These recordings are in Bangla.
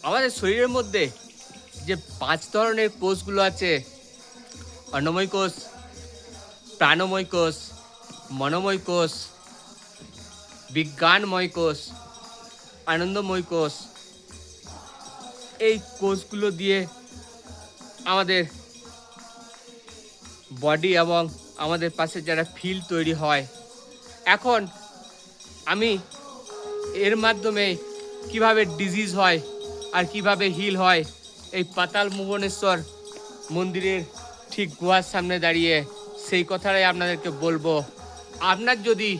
আমাদের শরীরের মধ্যে যে 5 ধরনের কোষগুলো আছে, অন্নময় কোষ, প্রাণময় কোষ, মনোময় কোষ, বিজ্ঞানময় কোষ, আনন্দময় কোষ, এই কোষগুলো দিয়ে আমাদের বডি এবং আমাদের পাশে যারা ফিল তৈরি হয়। এখন আমি এর মাধ্যমে কিভাবে ডিজিজ হয় আর কিভাবে হিল হয়, এই পাতাল ভুবনেশ্বর মন্দিরের ঠিক গুহার সামনে দাঁড়িয়ে সেই কথাটাই আপনাদেরকে বলবো। আপনার যদি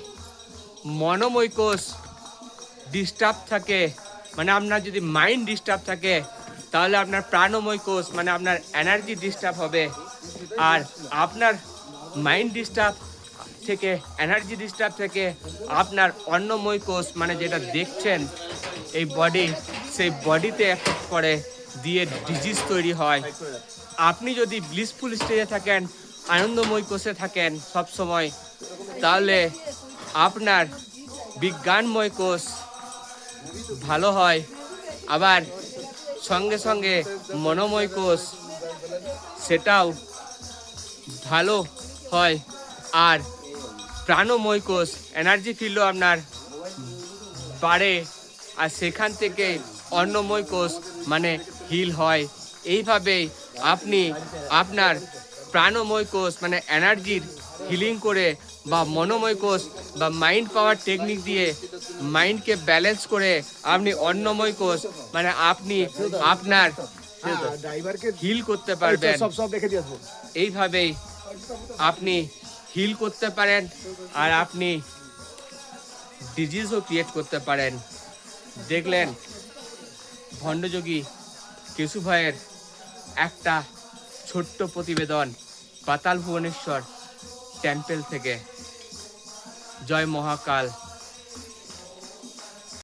মনোময় কোষ ডিস্টার্ব থাকে, মানে আপনার যদি মাইন্ড ডিস্টার্ব থাকে, তাহলে আপনার প্রাণময় কোষ মানে আপনার এনার্জি ডিস্টার্ব হবে। আর আপনার মাইন্ড ডিস্টার্ব থেকে, এনার্জি ডিস্টার্ব থেকে আপনার অন্নময় কোষ মানে যেটা দেখছেন এই বডি, সেই বডিতে এফেক্ট করে দিয়ে ডিজিজ তৈরি হয়। আপনি যদি ব্লিসফুল স্টেজে থাকেন, আনন্দময় কোষে থাকেন সব সময়, তাহলে আপনার বিজ্ঞানময় কোষ ভালো হয়। আবার সঙ্গে সঙ্গে মনোময় কোষ সেটাও ভালো হয়। আর প্রাণময় কোষ এনার্জি ফিলও আপনার বাড়ে, আর সেখান থেকে অন্নময় কোষ মানে হিল হয়। এইভাবেই আপনি আপনার প্রাণময় কোষ মানে এনার্জির হিলিং করে, বা মনোময় কোষ বা মাইন্ড পাওয়ার টেকনিক দিয়ে মাইন্ডকে ব্যালেন্স করে আপনি অন্নময় কোষ মানে আপনি আপনার হিল করতে পারবেন। এইভাবেই আপনি হিল করতে পারেন, আর আপনি ডিজিজও ক্রিয়েট করতে পারেন। দেখলেন ভণ্ডযোগী কেশু ভাইয়ের একটা ছোট্ট প্রতিবেদন পাতাল ভুবনেশ্বর টেম্পল থেকে। জয় মহাকাল।